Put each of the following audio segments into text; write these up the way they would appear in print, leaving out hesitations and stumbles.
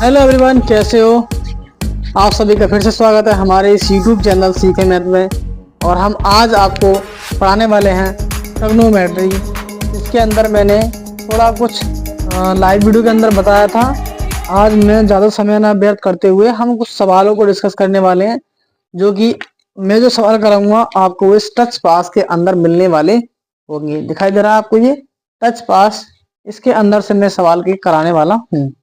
Hello everyone, कैसे हो आप सभी का फिर से स्वागत है हमारे इस यूट्यूब चैनल सीखे मैथ में। और हम आज आपको पढ़ाने वाले हैं ट्रिग्नोमेट्री। इसके अंदर मैंने थोड़ा कुछ लाइव वीडियो के अंदर बताया था। आज मैं ज़्यादा समय ना व्यर्थ करते हुए हम कुछ सवालों को डिस्कस करने वाले हैं, जो कि मैं जो सवाल कराऊंगा आपको इस टच पास के अंदर मिलने वाले होंगे। दिखाई दे रहा है आपको ये टच पास, इसके अंदर से मैं सवाल के कराने वाला हूँ।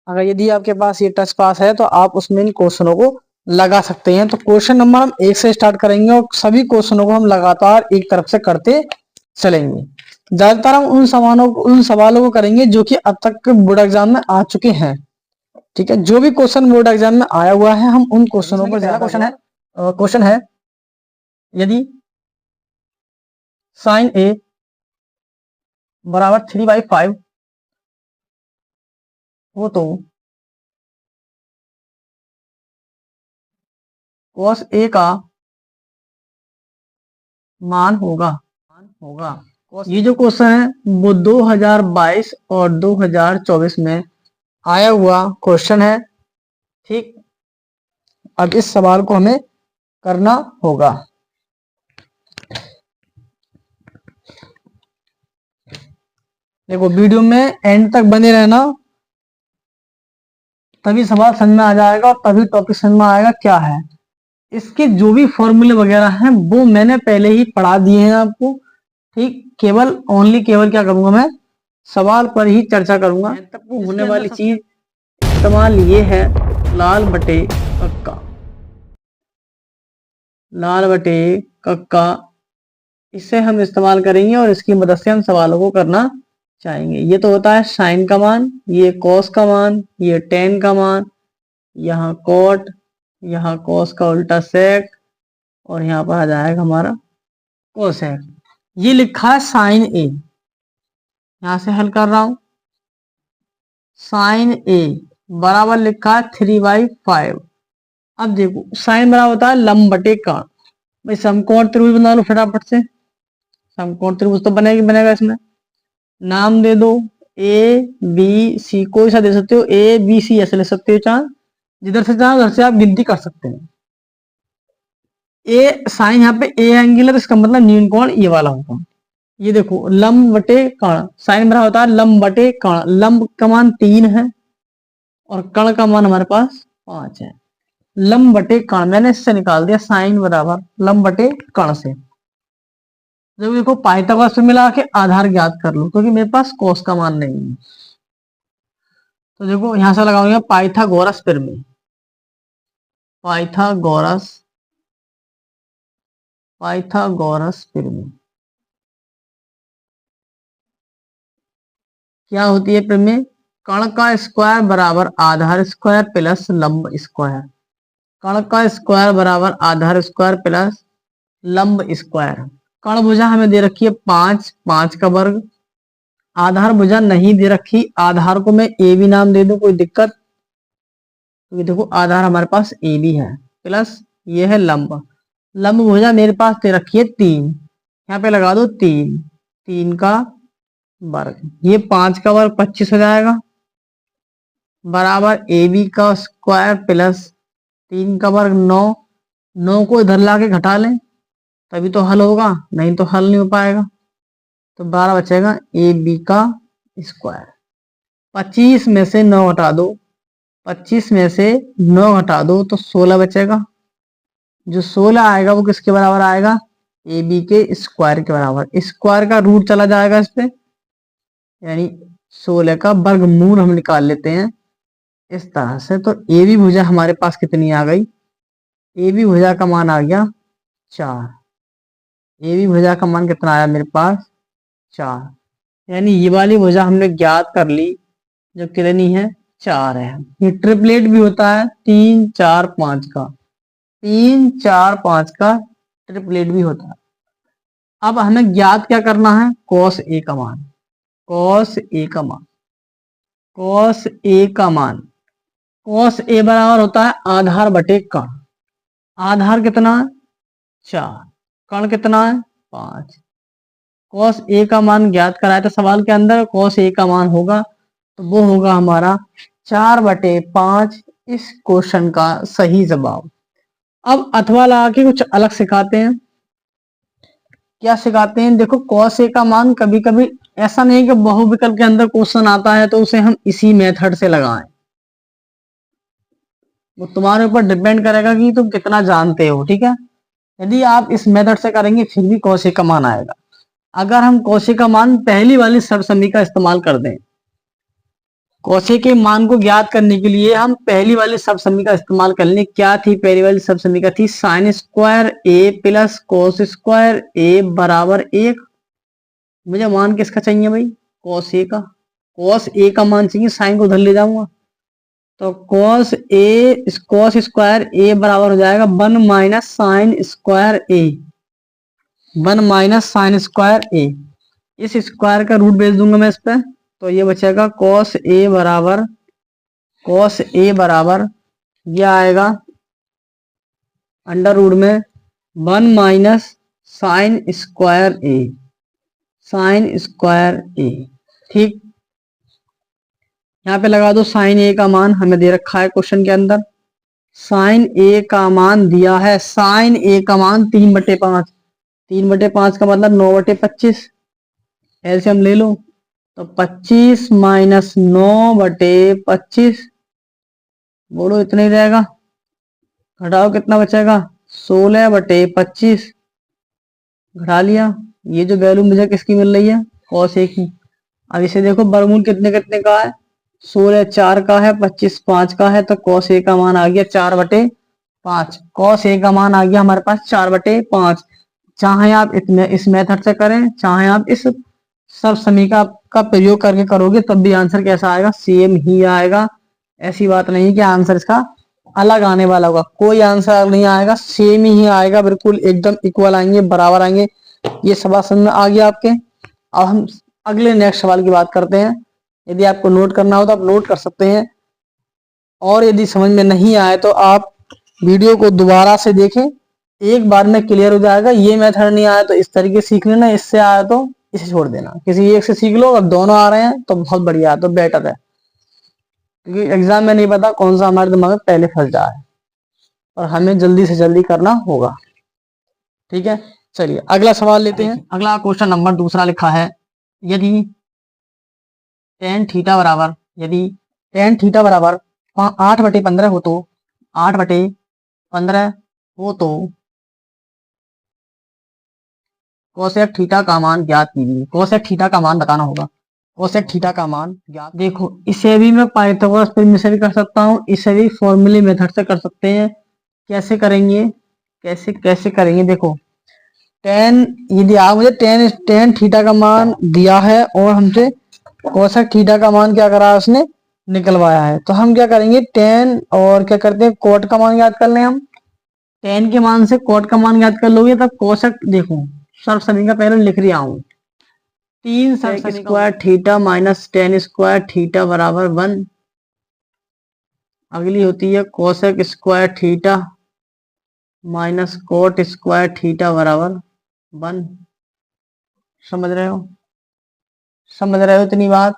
अगर यदि आपके पास ये टच पास है तो आप उसमें इन क्वेश्चनों को लगा सकते हैं। तो क्वेश्चन नंबर हम 1 से स्टार्ट करेंगे और सभी क्वेश्चनों को हम लगातार एक तरफ से करते चलेंगे। ज्यादातर हम उन सवालों को करेंगे जो कि अब तक के बोर्ड एग्जाम में आ चुके हैं। ठीक है, जो भी क्वेश्चन बोर्ड एग्जाम में आया हुआ है हम उन क्वेश्चनों को ज्यादा क्वेश्चन है यदि साइन ए बराबर 3/5 हो तो cos ए का मान होगा। ये जो क्वेश्चन है वो 2022 और 2024 में आया हुआ क्वेश्चन है। ठीक, अब इस सवाल को हमें करना होगा। देखो, वीडियो में एंड तक बने रहना, तभी सवाल समझ में आ जाएगा और तभी टॉपिक समझ में आएगा क्या है। इसके जो भी फॉर्मूले वगैरह हैं वो मैंने पहले ही पढ़ा दिए हैं आपको। ठीक, केवल क्या करूंगा, मैं सवाल पर ही चर्चा करूंगा। तब वो होने वाली चीज इस्तेमाल ये है लाल बटे कक्का। इससे हम इस्तेमाल करेंगे और इसकी मदद से हम सवालों को करना चाहेंगे। ये तो होता है साइन का मान, ये कॉस का मान, ये टेन का मान, यहाँ कॉट, यहाँ कॉस का उल्टा सेक और यहाँ पर आ जाएगा हमारा कोसेक। ये लिखा है साइन ए, यहां से हल कर रहा हूं। साइन ए बराबर लिखा है 3/5। अब देखो साइन बराबर होता है लंब बटे कर्ण। भाई समकोण त्रिभुज बना लो फटाफट से। समकोण त्रिभुज तो बनेगा इसमें। नाम दे दो ए बी सी, कोई सा दे सकते हो, ए बी सी ऐसे ले सकते हो। चाहे जिधर से चाहे उधर से आप गिनती कर सकते हैं। ए साइन यहाँ पे ए एंगुलर, इसका मतलब न्यून कोण ये वाला होगा। ये देखो लंब बटे कर्ण, साइन बराबर होता है लंब बटे कर्ण। लंब का मान 3 है और कर्ण का मान हमारे पास 5 है। लंब बटे कर्ण मैंने इससे निकाल दिया, साइन बराबर लंब बटे कर्ण से। जब देखो पाइथागोरस से मिला के आधार ज्ञात कर लो, क्योंकि मेरे पास कोस का मान नहीं है। तो देखो यहां से लगाऊंगा पाइथागोरस प्रमेय। पाइथागोरस प्रमेय क्या होती है प्रमेय? कर्ण का स्क्वायर बराबर आधार स्क्वायर प्लस लंब स्क्वायर। कर्ण का स्क्वायर बराबर आधार स्क्वायर प्लस लंब स्क्वायर। कर्ण भुजा हमें दे रखी है 5, 5 का वर्ग। आधार भुजा नहीं दे रखी, आधार को मैं ए भी नाम दे दूं, कोई दिक्कत? क्योंकि देखो आधार हमारे पास ए भी है, प्लस ये है लंब। लंब भुजा मेरे पास दे रखी है 3, यहाँ पे लगा दो 3, 3 का वर्ग। ये 5 का वर्ग 25 हो जाएगा, बराबर ए बी का स्क्वायर प्लस 3 का वर्ग 9। 9 को इधर लाके घटा लें तभी तो हल होगा, नहीं तो हल नहीं हो पाएगा। तो 12 बचेगा ए बी का स्क्वायर। 25 में से 9 हटा दो, 25 में से 9 हटा दो तो 16 बचेगा। जो 16 आएगा वो किसके बराबर आएगा? ए बी के स्क्वायर के बराबर। स्क्वायर का रूट चला जाएगा इस पे, यानी 16 का वर्गमूल हम निकाल लेते हैं इस तरह से। तो ए बी भुजा हमारे पास कितनी आ गई? ए बी भुजा का मान आ गया 4। ए बी भुजा का मान कितना आया मेरे पास? 4। यानी ये वाली भुजा हमने ज्ञात कर ली, जो कितनी है? 4 है। ये ट्रिपलेट भी होता है 3 4 5 का, 3 4 5 का ट्रिपलेट भी होता है। अब हमें ज्ञात क्या करना है? कॉस ए का मान। कॉस ए का मान, कॉस ए का मान, कॉस ए बराबर होता है आधार बटे कर्ण। आधार कितना है? 4, कर्ण कितना है? 5। कॉस ए का मान ज्ञात कराया था सवाल के अंदर। कॉस ए का मान होगा तो वो होगा हमारा 4/5 इस क्वेश्चन का सही जवाब। अब अथवा लगा के कुछ अलग सिखाते हैं। क्या सिखाते हैं, देखो cos A का मान कभी कभी ऐसा नहीं कि बहुविकल्प के अंदर क्वेश्चन आता है तो उसे हम इसी मेथड से लगाएं, वो तुम्हारे ऊपर डिपेंड करेगा कि तुम कितना जानते हो। ठीक है, यदि आप इस मेथड से करेंगे फिर भी cos A का मान आएगा। अगर हम cos A का मान पहली वाली सर्वसम्मति का इस्तेमाल कर दें, cos A के मान को ज्ञात करने के लिए हम पहली वाली सर्वसम्मति का इस्तेमाल कर लें। क्या थी पहली वाली सर्वसम्मति का, थी साइन स्क्वायर ए प्लस कोस स्क्वायर ए बराबर 1। मुझे मान किसका चाहिए भाई, cos A का। cos A का मान चाहिए, साइन को उधर ले जाऊंगा तो cos स्क्वायर ए बराबर हो जाएगा 1 माइनस साइन स्क्वायर ए, 1 माइनस साइन स्क्वायर ए। इस स्क्वायर का रूट भेज दूंगा मैं इस पे, तो ये बचेगा cos A बराबर ये आएगा अंडर रूट में 1 माइनस साइन स्क्वायर ए, साइन स्क्वायर ए। ठीक, यहाँ पे लगा दो साइन ए का मान हमें दे रखा है क्वेश्चन के अंदर। साइन ए का मान दिया है, साइन ए का मान 3/5, 3/5 का मतलब 9/25। एलसीएम ले लो तो 25 माइनस 9/25, बोलो इतना ही रहेगा। घटाओ कितना बचेगा, 16/25। घटा लिया, ये जो वैल्यू मुझे किसकी मिल रही है, cos A की। अब इसे देखो वर्गमूल कितने कितने का है, 16 4 का है, 25 5 का है, तो cos A का मान आ गया 4/5। cos A का मान आ गया हमारे पास 4/5। चाहे आप इस मेथड से करें, चाहे आप इस सर्वसम्मिका का प्रयोग करके करोगे तब भी आंसर कैसा आएगा, सेम ही आएगा। ऐसी बात नहीं कि आंसर इसका अलग आने वाला होगा, कोई आंसर नहीं आएगा, सेम ही आएगा, बिल्कुल एकदम इक्वल आएंगे, बराबर आएंगे। ये सवाल समझ में आ गया आपके। अब हम अगले नेक्स्ट सवाल की बात करते हैं। यदि आपको नोट करना हो तो आप नोट कर सकते हैं, और यदि समझ में नहीं आए तो आप वीडियो को दोबारा से देखें, एक बार में क्लियर हो जाएगा। ये मेथड नहीं आया तो इस तरीके सीख लेना, इससे आया तो इसे छोड़ देना, किसी एक से सीख लो। अगर दोनों आ रहे हैं तो बहुत बढ़िया है, तो बेटर है, क्योंकि एग्जाम में नहीं पता कौन सा हमारे दिमाग में पहले फंस जाए, और हमें जल्दी से जल्दी करना होगा। ठीक है, चलिए अगला सवाल लेते हैं। अगला क्वेश्चन नंबर दूसरा लिखा है, यदि tan थीटा बराबर, यदि tan थीटा बराबर 8/15 हो तो 8/15 हो तो कोसेक थीटा का मान ज्ञात कीजिए। कोसेक थीटा का मान बताना होगा, कोसेक थीटा का मान ज्ञात। देखो इसे भी मैं पाइथागोरस थ्योरम से भी कर सकता हूँ, इसे भी फॉर्मूले मेथड से कर सकते हैं। कैसे करेंगे, कैसे कैसे करेंगे, देखो टेन, यदि आप मुझे टेन थीटा का मान दिया है और हमसे कोसेक थीटा का मान क्या करा है उसने, निकलवाया है, तो हम क्या करेंगे, टेन और क्या करते हैं, कोट का मान याद कर लें। हम टेन के मान से कोट का मान याद कर लोगे तब कोसेक, देखो सर्वसम्मति का पहले लिख रहा हूं, 3 sec square theta minus tan square theta बराबर 1। अगली होती है cosec square theta minus cot square theta बराबर 1। समझ रहे हो, समझ रहे हो इतनी बात।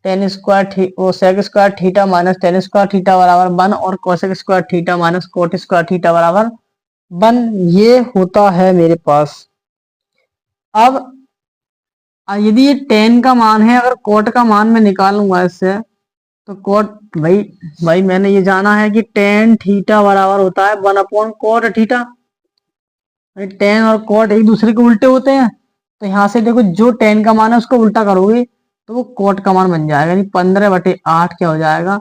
Tan square sec square theta minus tan square theta बराबर 1 और cosec square theta minus cot square theta बराबर 1, ये होता है मेरे पास। अब यदि ये टेन का मान है, अगर कोट का मान मैं निकालूंगा इससे, तो कोट भाई मैंने ये जाना है कि टेन थीटा बराबर होता है 1/कोट थीटा। टेन और कोट एक दूसरे के उल्टे होते हैं, तो यहाँ से देखो जो टेन का मान है उसको उल्टा करोगे तो वो कोट का मान बन जाएगा, यानी 15/8 क्या हो जाएगा,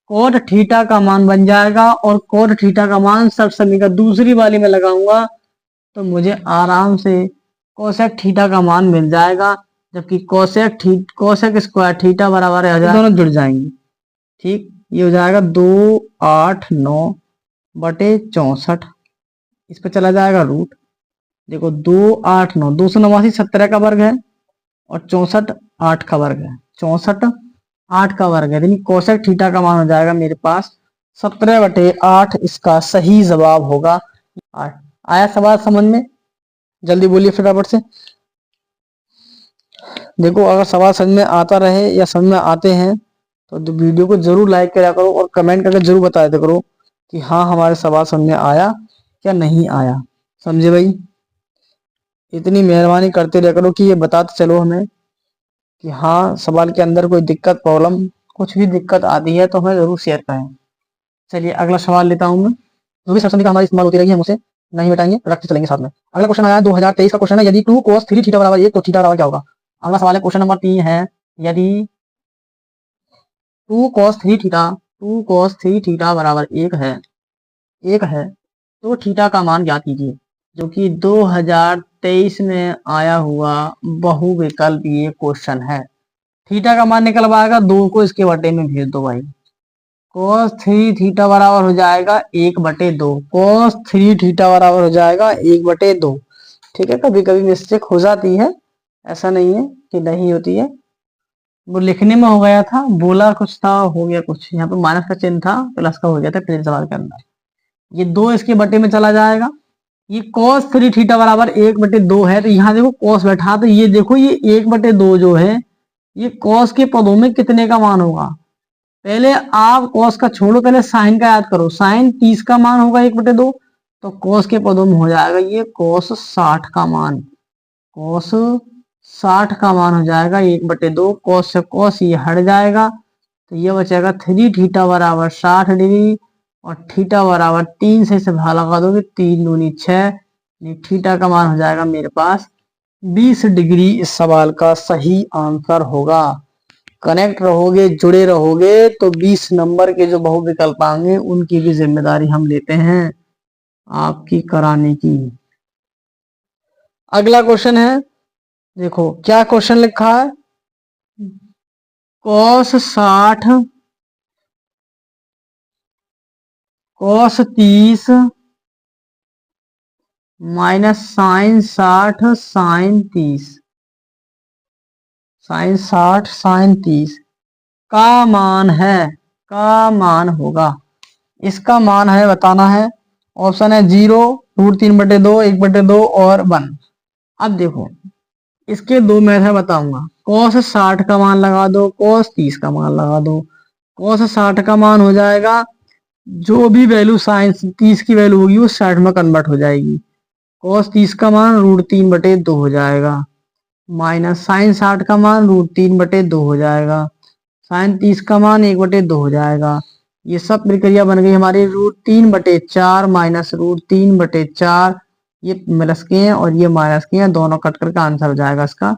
कोट थीटा का मान बन जाएगा। और कोट थीटा का मान सर्वसम्मति का दूसरी वाली में लगाऊंगा तो मुझे आराम से कोसेक थीटा का मान मिल जाएगा, जबकि कोसेक स्क्वायर थीटा बराबर है, दोनों जुड़ जाएंगे। ठीक, ये हो जाएगा 289/64, इस पर चला जाएगा रूट। देखो 289, 289 17 का वर्ग है और 64 8 का वर्ग है, 64 8 का वर्ग है, यानी कोसेक थीटा का मान हो जाएगा मेरे पास 17/8। इसका सही जवाब होगा 8। आया सवाल समझ में, जल्दी बोलिए फटाफट से। देखो अगर सवाल समझ में आता रहे या समझ में आते हैं तो वीडियो को जरूर लाइक करा करो और कमेंट करके जरूर बता दे करो कि हाँ हमारे सवाल समझ में आया क्या नहीं आया। समझे भाई? इतनी मेहरबानी करते रह करो कि ये बताते चलो हमें कि हाँ सवाल के अंदर कोई दिक्कत प्रॉब्लम कुछ भी दिक्कत आती है तो हमें जरूर शेयर करें। चलिए अगला सवाल लेता हूँ मैं। जो भी सरसंधि का हमारी इस्तेमाल होती रही है हम उसे नहीं मिटाएंगे, रखते चलेंगे साथ में। अगला क्वेश्चन आया 2023 का क्वेश्चन है, यदि 2 cos 3 थीटा बराबर 1 तो थीटा बराबर क्या होगा। अगला सवाल है क्वेश्चन नंबर 3 है, यदि 2 cos 3 थीटा 2 cos 3 थीटा बराबर 1 है तो थीटा का मान ज्ञात कीजिए, जो कि 2023 में आया हुआ बहुविकल्पीय क्वेश्चन है। थीटा का मान निकलवाएगा 2 को इसके बटे में भेज दो भाई। cos 3 थीटा बराबर हो जाएगा 1/2। cos 3 थीटा बराबर हो जाएगा 1/2। ठीक है, कभी कभी मिस्टेक हो जाती है, ऐसा नहीं है कि नहीं होती है। वो लिखने में हो गया था, बोला कुछ था हो गया कुछ, यहाँ पे माइनस का चिन्ह था प्लस का हो गया था पिछले सवाल के अंदर। ये 2 इसके बटे में चला जाएगा। ये cos 3 थीटा बराबर 1/2 है, तो यहाँ देखो cos बैठा, तो ये देखो ये 1/2 जो है ये cos के पदों में कितने का मान होगा। पहले आप cos का छोड़ो, पहले साइन का याद करो। साइन 30 का मान होगा 1/2, तो cos के पदों में हो जाएगा ये cos 60 का मान। cos 60 का मान हो जाएगा 1/2। cos से cos ये हट जाएगा, तो ये बचेगा 3 थीटा बराबर 60 डिग्री और थीटा बराबर 3 से भाग लगा दोगे, 3 दूनी 6, थीटा का मान हो जाएगा मेरे पास 20 डिग्री। इस सवाल का सही आंसर होगा। कनेक्ट रहोगे, जुड़े रहोगे तो 20 नंबर के जो बहुविकल्प आएंगे उनकी भी जिम्मेदारी हम लेते हैं आपकी कराने की। अगला क्वेश्चन है, देखो क्या क्वेश्चन लिखा है। cos 60 cos 30 minus sine 60 sine 30 sine 60 sine 30 का मान है, का मान होगा। इसका मान है बताना है। ऑप्शन है 0, √3/2, 1/2 और 1। अब देखो इसके दो मेथड बताऊंगा। cos 60 का मान लगा दो, cos 30 का मान लगा दो। cos 60 का मान हो जाएगा जो भी वैल्यू साइन 30 की वैल्यू होगी वो 60 में कन्वर्ट हो जाएगी। cos 30 का मान √3/2 हो जाएगा, माइनस साइन 60 का मान √3/2 हो जाएगा, साइन 30 का मान 1/2 हो जाएगा। ये सब प्रक्रिया बन गई हमारी √3/4 माइनस √3/4। ये प्लस के हैं और ये माइनस के हैं, दोनों कट करके आंसर हो जाएगा इसका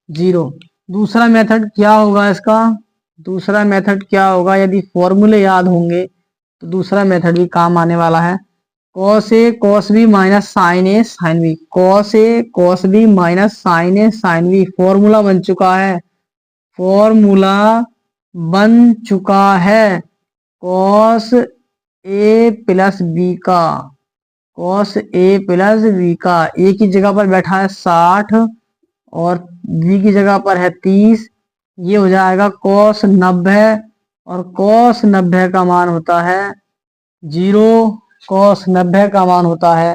0। दूसरा मेथड क्या होगा इसका, दूसरा मेथड क्या होगा, यदि फॉर्मूले याद होंगे तो दूसरा मेथड भी काम आने वाला है। cos A cos B minus sine A sine B, cos A cos B minus sine A sine B। Formula बन चुका है, फॉर्मूला बन चुका है cos A प्लस B का, cos A प्लस B का। A की जगह पर बैठा है 60 और B की जगह पर है 30। ये हो जाएगा cos 90 और cos 90 का मान होता है 0। cos 90 का मान होता है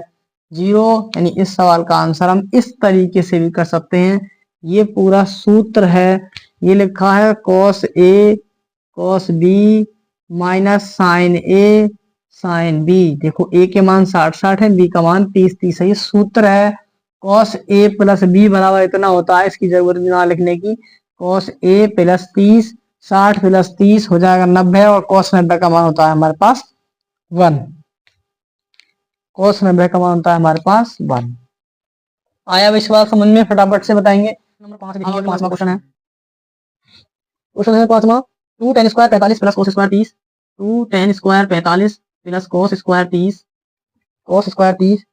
0, यानी इस सवाल का आंसर हम इस तरीके से भी कर सकते हैं। ये पूरा सूत्र है, ये लिखा है cos A cos B minus sine A sine B। देखो A के मान 60 है, B का मान 30 है। ये सूत्र है cos A प्लस B बराबर इतना होता है, इसकी जरूरत ना लिखने की। cos A प्लस 30, 60 प्लस 30 हो जाएगा 90 और cos 90 का मान होता है हमारे पास 1। cos 90 का मान होता है हमारे पास 1। आया विश्वास समझ में, फटाफट से बताएंगे। नंबर 5 देखिए, 5वां क्वेश्चन है। क्वेश्चन है 5वां, 2 tan square 45 plus cos square 30। 2 tan square 45 plus cos square 30, cos square 30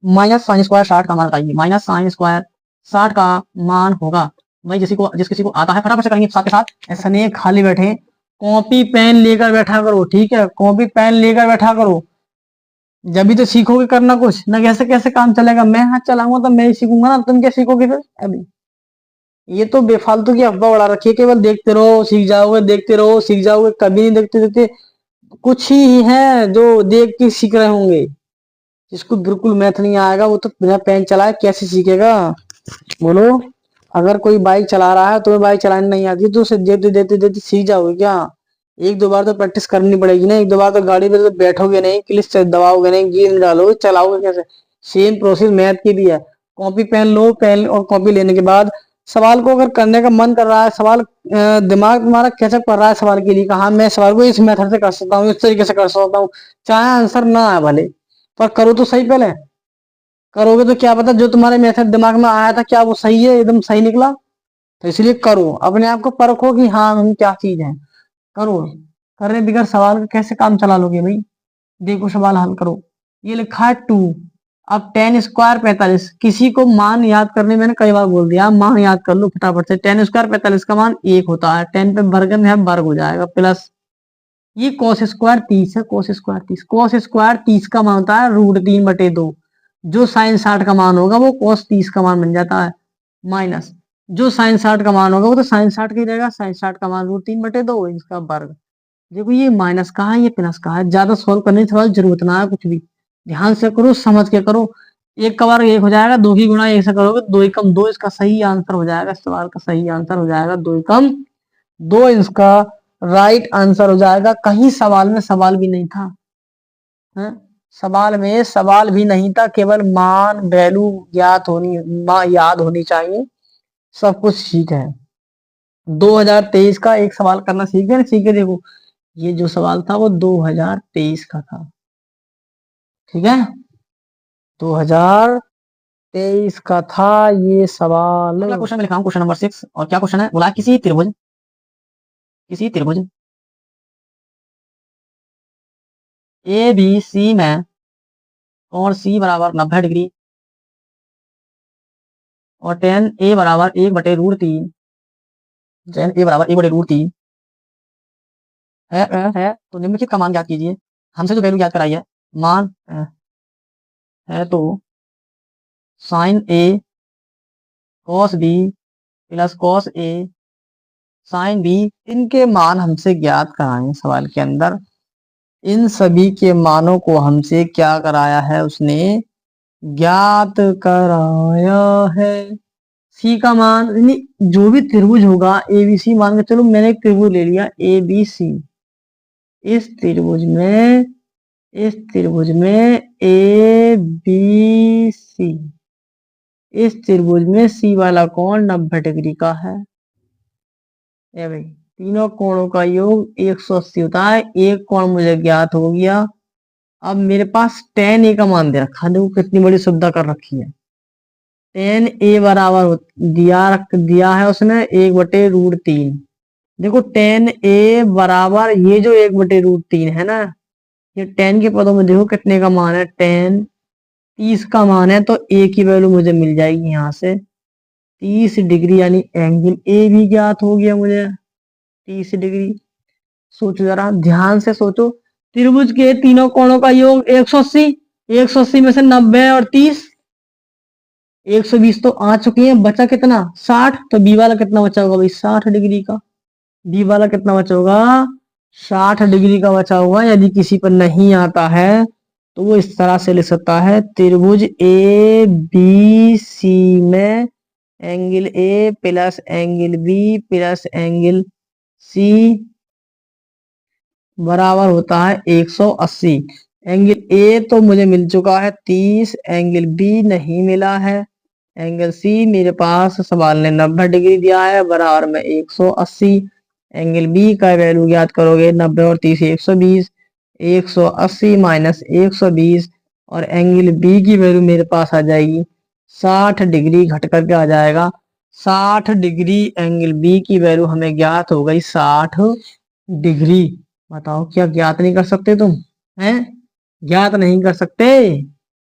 minus sine square 60 का मान बताइए। माइनस साइन स्क्वायर 60 का मान होगा। भाई जिस किसी को आता है फटाफट से करेंगे साथ के साथ, ऐसा नहीं खाली बैठे, कॉपी पेन लेकर बैठा करो। ठीक है, कॉपी पेन लेकर बैठा करो, जब भी तो सीखोगे करना कुछ ना। कैसे कैसे काम चलेगा, मैं हाथ चलाऊंगा तो मैं ही सीखूंगा ना, तुम क्या सीखोगे फिर। अभी ये तो बेफालतू की अफवाह उड़ा रखी है, केवल देखते रहो सीख जाओगे, देखते रहो सीख जाओगे। कभी नहीं देखते देखते, कुछ ही है जो देख के सीख रहे होंगे। जिसको बिल्कुल मैथ नहीं आएगा वो तो बिना पेन चलाए कैसे सीखेगा। बोलो, अगर कोई बाइक चला रहा है तुम्हें बाइक चलानी नहीं आती तो उसे देते देते देते सीख जाओगे क्या। एक दो बार तो प्रैक्टिस करनी पड़ेगी ना, एक दो बार तो गाड़ी पे तो बैठोगे नहीं, क्लिच दबाओगे नहीं, गियर नहीं डालोगे, चलाओगे कैसे? सेम प्रोसेस मैथ की भी है। कॉपी पेन लो, पेन और कॉपी लेने के बाद सवाल को अगर करने का मन कर रहा है, सवाल दिमाग तुम्हारा कैचअप कर रहा है सवाल के लिए, कहा मैं सवाल को इस मेथड से कर सकता हूँ, इस तरीके से कर सकता हूँ, चाहे आंसर ना आए भले, पर करो तो सही पहले। करोगे तो क्या पता जो तुम्हारे मेथड दिमाग में आया था क्या वो सही है, एकदम सही निकला। तो इसलिए करो, अपने आप को परखो कि हाँ हम क्या चीज है, करो। करने बगैर सवाल का कैसे काम चला लोगे भाई? देखो सवाल हल करो। ये लिखा है 2। अब 10 स्क्वायर 45, किसी को मान याद करने मैंने कई बार बोल दिया, मान याद कर लो फटाफट से। 10 स्क्वायर 45 का मान 1 होता है, 10 पे वर्ग है, वर्ग हो जाएगा, प्लस ये cos स्क्वायर 30 है, cos स्क्वायर 30, cos स्क्वायर 30 का मान होता है √3/2। जो साइन 60 का मान होगा वो cos 30 का मान बन जाता है, माइनस जो साइन 60 का मान होगा वो तो साइन 60 का ही रहेगा, साइन 60 का मान √3/2 इसका वर्ग। देखो ये माइनस का है, ये प्लस का है, ज्यादा सोल्व करने की सवाल जरूरत ना है कुछ भी, ध्यान से करो, समझ के करो। एक का वर्ग 1 हो जाएगा, 2 की गुणा 1 से करोगे 2 एकम 2, इसका सही आंसर हो जाएगा, इस सवाल का सही आंसर हो जाएगा 2 एकम 2, इसका राइट आंसर हो जाएगा। कहीं सवाल में सवाल भी नहीं था, है? सवाल में सवाल भी नहीं था, केवल मान वैल्यू याद होनी चाहिए, सब कुछ ठीक है। 2023 का एक सवाल करना सीख गए ना, सीख के देखो, ये जो सवाल था वो 2023 का था, ठीक है, 2023 का था ये सवाल। अगला क्वेश्चन में लिखा हूं क्वेश्चन नंबर 6, और क्या क्वेश्चन है बोला, किसी त्रिभुज ए बी सी में कोण सी बराबर 90 डिग्री और tan a बराबर 1/√3, tan a बराबर 1/√3 है तो निम्नलिखित का मान ज्ञात कीजिए। हमसे जो वैल्यू ज्ञात कराई है, मान है तो sine a cos b plus cos a sine b, इनके मान हमसे ज्ञात कराए सवाल के अंदर। इन सभी के मानों को हमसे क्या कराया है, उसने ज्ञात कराया है। सी का मान, यानी जो भी त्रिभुज होगा ए बी सी, मान के चलो मैंने एक त्रिभुज ले लिया ए बी सी, इस त्रिभुज में ए बी सी, इस त्रिभुज में सी वाला कोण 90 डिग्री का है। ए भाई तीनों कोणों का योग 180 होता है, एक कोण मुझे ज्ञात हो गया। अब मेरे पास tan a का मान दे रखा, देखो कितनी बड़ी सुविधा कर रखी है। tan a बराबर दिया है उसने 1/√3। देखो tan a बराबर ये जो 1/√3 है ना, ये tan के पदों में देखो कितने का मान है, tan 30 का मान है, तो a की वैल्यू मुझे मिल जाएगी यहाँ से 30 डिग्री, यानी एंगल a भी ज्ञात हो गया मुझे 30 डिग्री। सोचो जरा ध्यान से सोचो, त्रिभुज के तीनों कोणों का योग 180, 180 में से 90 और 30, 120 तो आ चुकी है, बचा कितना 60, तो बी वाला कितना बचा होगा भाई 60 डिग्री का, बी वाला कितना बचा होगा 60 डिग्री का बचा होगा। यदि किसी पर नहीं आता है तो वो इस तरह से लिख सकता है, त्रिभुज ए बी सी में angle A plus angle B plus angle C बराबर होता है 180। एंगल ए तो मुझे मिल चुका है 30, एंगल बी नहीं मिला है, एंगल सी मेरे पास सवाल ने 90 डिग्री दिया है, बराबर में 180। एंगल बी का वैल्यू ज्ञात करोगे, 90 और 30 120, 180 माइनस 120, और एंगल बी की वैल्यू मेरे पास आ जाएगी 60 डिग्री, घट करके आ जाएगा 60 डिग्री। एंगल बी की वैल्यू हमें ज्ञात हो गई 60 डिग्री। बताओ क्या ज्ञात नहीं कर सकते तुम? हैं? ज्ञात नहीं कर सकते?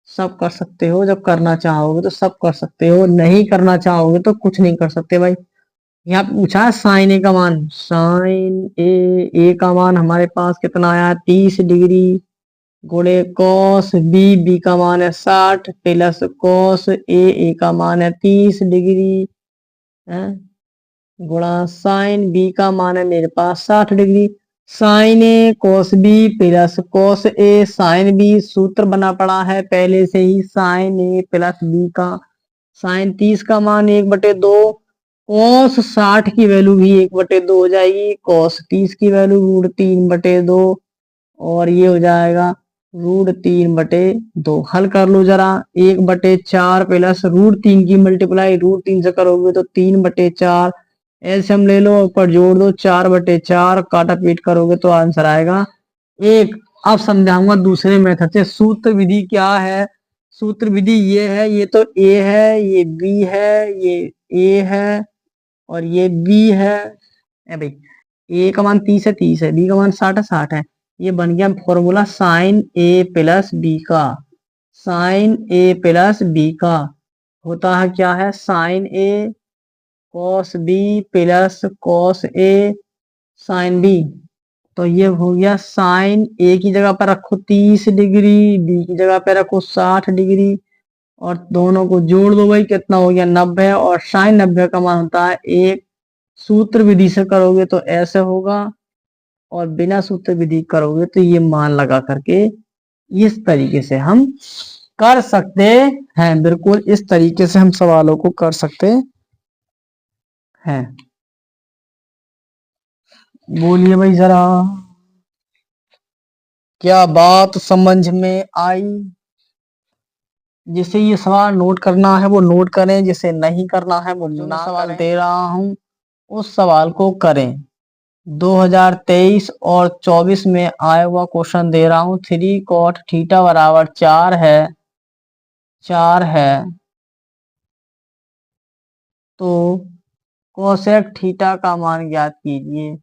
सब कर सकते हो, जब करना चाहोगे तो सब कर सकते हो, नहीं करना चाहोगे तो कुछ नहीं कर सकते भाई। यहाँ पे पूछा है साइन ए का मान, साइन ए का मान हमारे पास कितना आया 30 डिग्री, गुणे कॉस बी, बी का मान है 60 प्लस कॉस ए का मान है 30 डिग्री, है गुणा साइन बी का मान है मेरे पास 60 डिग्री। साइन ए कोस बी प्लस कोस ए साइन बी, सूत्र बना पड़ा है पहले से ही, साइन ए प्लस बी का साइन 30 का मान 1/2 कॉस 60 की वैल्यू भी 1/2 हो जाएगी, कॉस 30 की वैल्यू √3/2 और ये हो जाएगा √3/2। हल कर लो जरा। 1/4 प्लस √3 की मल्टीप्लाई √3 से करोगे तो 3/4। एलसीएम ले लो, ऊपर जोड़ दो, 4/4 काटा पीट करोगे तो आंसर आएगा 1। अब समझाऊंगा दूसरे मेथड से। सूत्र विधि क्या है? सूत्र विधि ये है, ये तो ए है, ये बी है, ये ए है और ये बी है। ए भाई, ए का मान 30 है, 30 है, बी का मान 60 है, 60 है। ये बन गया फॉर्मूला साइन ए प्लस बी का। साइन ए प्लस बी का होता है क्या है? Sign A cos B plus cos A sine B. तो ये हो गया साइन ए की जगह पर रखो 30 डिग्री, बी की जगह पर रखो 60 डिग्री और दोनों को जोड़ दो भाई, कितना हो गया 90। और साइन 90 का मान होता है 1। सूत्र विधि से करोगे तो ऐसे होगा और बिना सूत्र विधि करोगे तो ये मान लगा करके इस तरीके से हम कर सकते हैं। बिल्कुल इस तरीके से हम सवालों को कर सकते हैं। बोलिए भाई जरा, क्या बात समझ में आई? जिसे ये सवाल नोट करना है वो नोट करें, जिसे नहीं करना है वो ना सवाल दे रहा हूं उस सवाल को करें। 2023 और 24 में आया हुआ क्वेश्चन दे रहा हूं। 3 cot थीटा बराबर 4 है, 4 है तो कोसेक थीटा का मान ज्ञात कीजिए।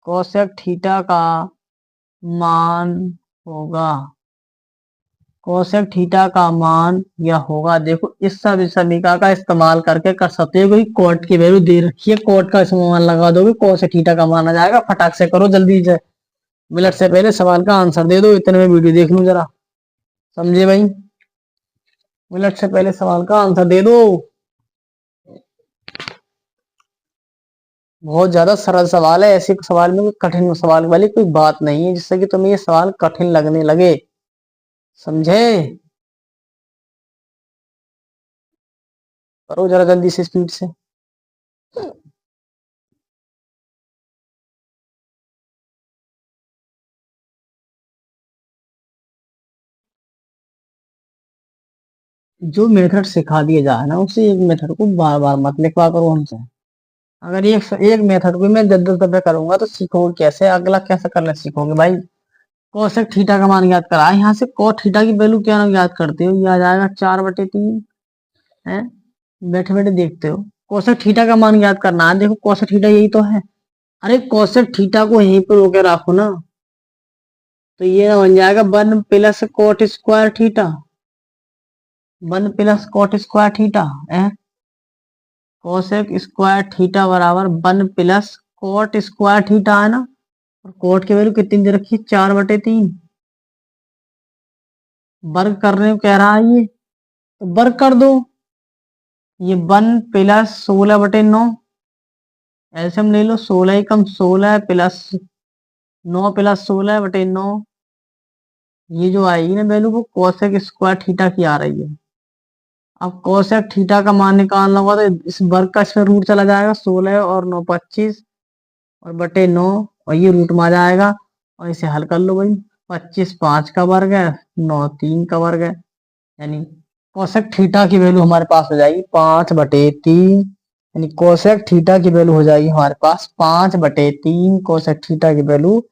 कोसेक थीटा का मान होगा, कोसेक थीटा का मान यह होगा। देखो इस सब समीकरण का इस्तेमाल करके कर सकते हो। कोई कोट की वैल्यू दे रखी है, कोट का इसमें मान लगा दोगे, कोसेक थीटा का मान आ जाएगा। फटाक से करो जल्दी से, मिनट से पहले सवाल का आंसर दे दो। इतने में वीडियो देख लूं जरा, समझे भाई? मिनट से पहले सवाल का आंसर दे दो। बहुत ज्यादा सरल सवाल है, ऐसे सवाल में कोई कठिन सवाल वाली कोई बात नहीं है जिससे कि तुम्हें ये सवाल कठिन लगने लगे, समझे? करो जरा जल्दी से, स्पीड से। जो मेथड सिखा दिया जाए ना, उसे एक मेथड को बार बार मत लिखवा करो हमसे। अगर एक मेथड को मैं 10-10 दफे करूंगा तो सीखोगे कैसे? अगला कैसे करना सीखोगे भाई? कोसेक थीटा का मान याद करा, यहाँ से कोट थीटा की वैल्यू क्या याद करते हो? ये आ जाएगा 4/3 है। बैठे बैठे देखते हो। कोसेक थीटा का मान याद करना है। देखो कोसेक थीटा यही तो है। अरे कोसेक थीटा को यहीं पे रोके रखो ना, तो ये बन जाएगा 1 plus coat square theta. 1 plus coat square theta है। कोसेक स्क्वायर थीटा बराबर 1 प्लस कोट स्क्वायर थीटा है ना। और कोट की वैल्यू कितनी दे रखी है? 4/3। वर्ग करने को कह रहा है ये, तो वर्ग कर दो। ये 1 प्लस 16/9 एलसीएम ले लो। 16 एकम 16 प्लस 9 प्लस 16/9। ये जो आएगी ना वैल्यू वो कोसेक स्क्वायर थीटा की आ रही है। अब कोसेक थीटा का मान निकालना होगा तो इस वर्ग का इसमें रूट चला जाएगा। 16 और 9 25 और बटे 9 और ये रूट में आ जाएगा और इसे हल कर लो भाई। 25 5 का वर्ग है, 9 3 का वर्ग है, यानी कोसेक थीटा की वैल्यू हमारे पास हो जाएगी 5/3। यानी कोसेक थीटा की वैल्यू हो जाएगी हमारे पास 5/3। कोसेक थीटा की वैल्यू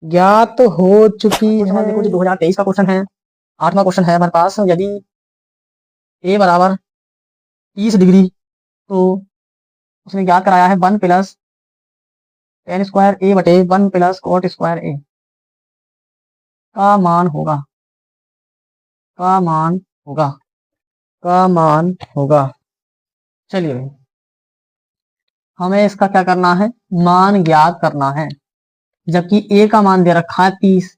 ज्ञात हो चुकी है। देखो 2023 का क्वेश्चन है, 8वां क्वेश्चन है हमारे पास। यदि ए बराबर 30 डिग्री तो उसने ज्ञात कराया है 1 प्लस tan स्क्वायर ए बटे 1 प्लस कॉट स्क्वायर ए का मान होगा, का मान होगा, का मान होगा। चलिए भाई, हमें इसका क्या करना है? मान ज्ञात करना है। जबकि ए का मान दे रखा है 30।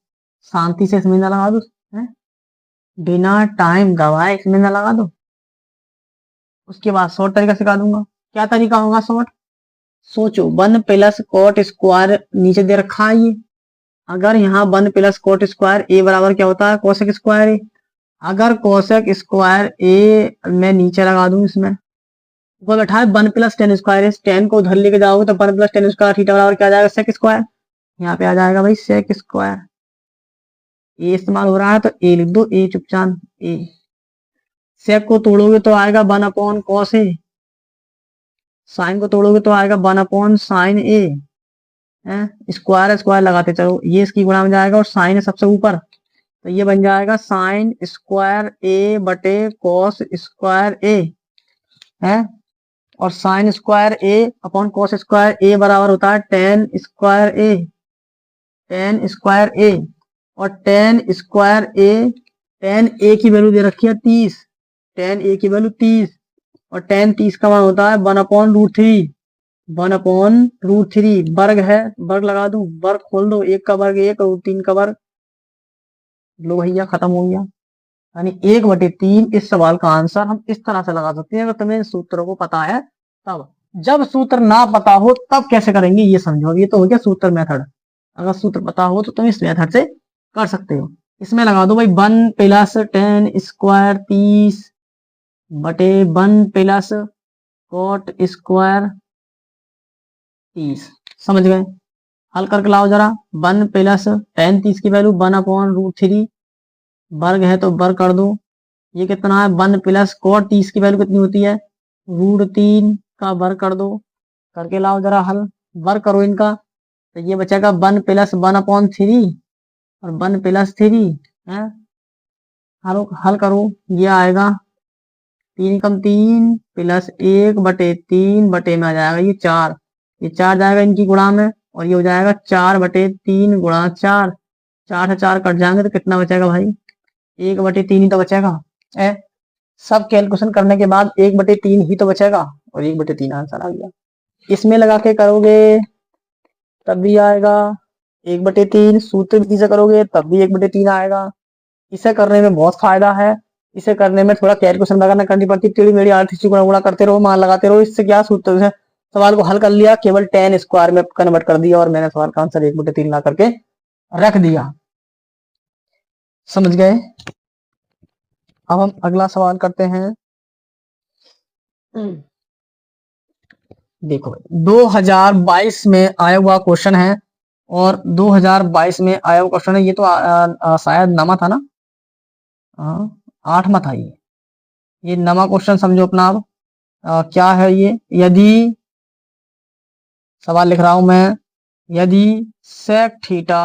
शांति से इसमें ना लगा दो, है? बिना टाइम गवाए इसमें ना लगा दो। उसके बाद शॉर्ट तरीका सिखा दूंगा। क्या तरीका होगा शॉर्ट? सोचो 1 प्लस कॉट स्क्वायर नीचे दे रखा है ये। अगर यहाँ 1 प्लस कॉट स्क्वायर ए बराबर क्या होता है? कोसेक स्क्वायर ए। अगर कोसेक स्क्वायर ए मैं नीचे लगा दूं इसमें, ऊपर बैठा है 1 + tan स्क्वायर है, tan को उधर लेके जाओगे तो 1 + tan स्क्वायर थीटा बराबर क्या आ जाएगा, sec स्क्वायर। यहाँ पे आ जाएगा भाई sec स्क्वायर। ए इस्तेमाल हो रहा है तो ए लिख दो, ए चुपचाप ए। sec को तोड़ोगे तो आएगा 1 / cos ए, साइन को तोड़ोगे तो आएगा 1 / sin ए है। स्क्वायर स्क्वायर लगाते चलो, ये इसकी गुणा में जाएगा और साइन है सबसे ऊपर, तो ये बन जाएगा साइन स्क्वायर ए बटे कॉस स्क्वायर ए है। और साइन स्क्वायर ए अपॉन कॉस स्क्वायर ए बराबर होता है टेन स्क्वायर ए, टेन स्क्वायर ए। और टेन स्क्वायर ए, टेन ए की वैल्यू दे रखी है 30, टेन ए की वैल्यू 30, और टेन 30 का मान होता है 1/√3, 1/√3। वर्ग है, वर्ग लगा दूं, वर्ग खोल दो, 1 का वर्ग 1 और 3 का वर्ग, लो भैया खत्म हो गया। यानी 1/3 इस सवाल का आंसर हम इस तरह से लगा सकते हैं अगर तुम्हें सूत्रों को पता है तब। जब सूत्र ना पता हो तब कैसे करेंगे ये समझो। ये तो हो गया सूत्र मेथड, अगर सूत्र पता हो तो तुम इस मेथड से कर सकते हो। इसमें लगा दो भाई 1 + tan स्क्वायर 30 बटे 1 + cot स्क्वायर 30, समझ गए। हल करके लाओ जरा, 1 + tan 30 की वैल्यू 1/√3, वर्ग है तो वर्ग कर दो, ये कितना है 1 + cot 30 की वैल्यू कितनी होती है, √3 का वर्ग कर दो, करके लाओ जरा हल, वर्ग करो इनका, तो ये बचेगा 1 + 1/3 और 1 + 3 है। हल करो, ये आएगा 3 × 3 + 1/3 बटे में आ जाएगा ये 4, ये 4 जाएगा इनकी गुणा में, और ये हो जाएगा 4/3 गुणा 4, 4 से 4 कट जाएंगे तो कितना बचेगा भाई, 1/3 ही तो बचेगा। सब कैलकुलेशन करने के बाद 1/3 ही तो बचेगा, और 1/3 आंसर आ गया। इसमें लगा के करोगे तब भी आएगा 1/3, सूत्र विधि से करोगे तब भी 1/3 आएगा। इसे करने में बहुत फायदा है, इसे करने में थोड़ा कैलकुलेशन वगैरह करनी पड़ती है, टेढ़ी मेढ़ी आर्थिक गुणा करते रहो, मान लगाते रहो। इससे क्या सूत्र से सवाल को हल कर लिया, केवल tan स्क्वायर में कन्वर्ट कर दिया और मैंने सवाल का आंसर 1/3 ला करके रख दिया, समझ गए। अब हम अगला सवाल करते हैं। देखो 2022 में आया हुआ क्वेश्चन है, और 2022 में आया हुआ क्वेश्चन है, ये तो शायद नमा था ना, 8वां था ये नमा क्वेश्चन समझो अपना। अब क्या है ये, यदि सवाल लिख रहा हूं मैं, यदि sec थीटा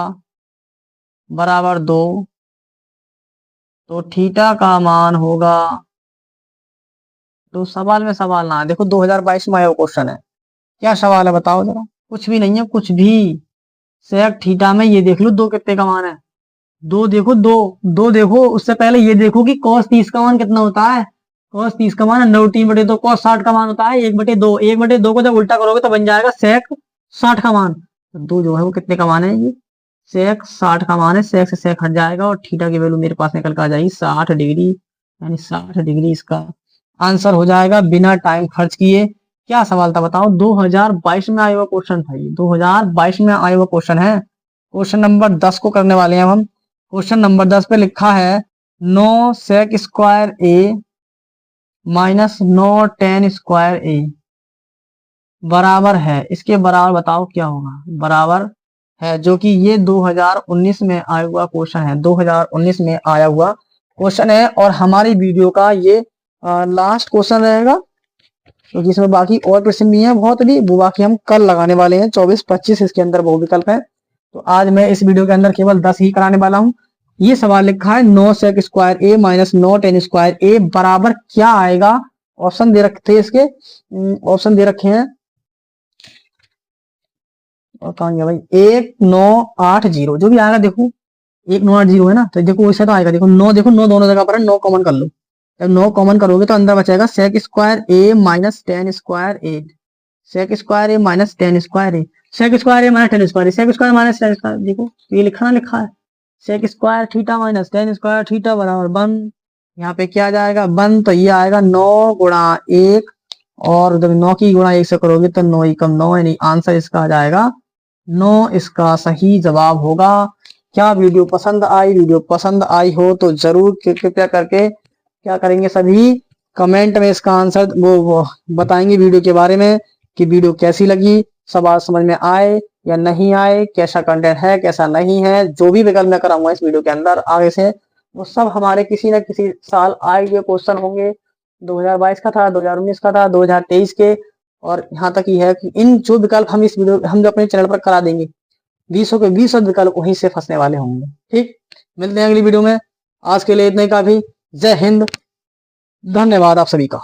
बराबर 2 तो थीटा का मान होगा, तो सवाल में सवाल ना है, देखो 2022 में आया क्वेश्चन है, क्या सवाल है बताओ जरा। कुछ भी नहीं है, कुछ भी। sec थीटा में ये देख लो 2 कितने का मान है, 2 देखो, 2 देखो। उससे पहले ये देखो कि cos 30 का मान कितना होता है, cos 30 का मान 3/2, cos 60 का मान होता है 1/2, 1/2 को जब उल्टा करोगे तो बन जाएगा sec 60 का मान। तो 2 जो है वो कितने का मान है, ये sec 60 का मान है, sec से sec हट जाएगा और थीटा की वैल्यू मेरे पास निकल कर आ जाएगी 60 डिग्री, यानी 60 डिग्री इसका आंसर हो जाएगा बिना टाइम खर्च किए। क्या सवाल था बताओ, 2022 में आया हुआ क्वेश्चन था, ये 2022 में आया हुआ क्वेश्चन है। क्वेश्चन नंबर 10 को करने वाले हैं हम। क्वेश्चन नंबर 10 पे लिखा है 9 sec स्क्वायर ए माइनस 9 tan स्क्वायर ए बराबर है, इसके बराबर बताओ क्या होगा, बराबर है, जो कि ये 2019 में आया हुआ क्वेश्चन है, 2019 में आया हुआ क्वेश्चन है। और हमारी वीडियो का ये लास्ट क्वेश्चन रहेगा, क्योंकि इसमें बाकी और प्रश्न भी हैं बहुत भी, वो बाकी हम कल लगाने वाले हैं 24-25, इसके अंदर बहु विकल्प है। तो आज मैं इस वीडियो के अंदर केवल 10 ही कराने वाला हूँ। ये सवाल लिखा है 9 sec स्क्वायर ए माइनस 9 tan स्क्वायर ए बराबर क्या आएगा। ऑप्शन दे रखे थे इसके, ऑप्शन दे रखे हैं, और कहाँ गया भाई, 1980 जो भी आएगा, देखो 1980 है ना, तो देखो वैसे तो आएगा, देखो 9, देखो 9 दोनों जगह पर है, 9 कॉमन कर लो, जब 9 कॉमन करोगे तो अंदर बचेगा sec स्क्वायर ए माइनस tan स्क्वायर ए, sec स्क्वायर ए माइनस tan स्क्वायर ए, sec स्क्वायर ए माइनस tan स्क्वायर ए, sec square minus tan square, देखो ये लिखा ना, लिखा है sec square theta minus tan square theta बराबर 1, यहाँ पे क्या जाएगा 1, तो ये आएगा 9 गुणा 1, और जब 9 की गुणा 1 से करोगे तो 9 × 9, यानी आंसर इसका आ जाएगा 9, इसका सही जवाब होगा। क्या वीडियो पसंद आई, वीडियो पसंद आई हो तो जरूर कृपया करके क्या करेंगे सभी, कमेंट में इसका आंसर वो बताएंगे वीडियो के बारे में कि वीडियो कैसी लगी, सवाल समझ में आए या नहीं आए, कैसा कंटेंट है कैसा नहीं है। जो भी विकल्प मैं कराऊंगा इस वीडियो के अंदर आगे से, वो सब हमारे किसी न किसी साल आए हुए क्वेश्चन होंगे। 2022 का था, 2019 का था, 2023 के, और यहाँ तक ही है कि इन जो विकल्प हम जो अपने चैनल पर करा देंगे 20 के 20 विकल्प वहीं से फंसने वाले होंगे। ठीक, मिलते हैं अगली वीडियो में। आज के लिए इतना ही काफी। जय हिंद, धन्यवाद आप सभी का।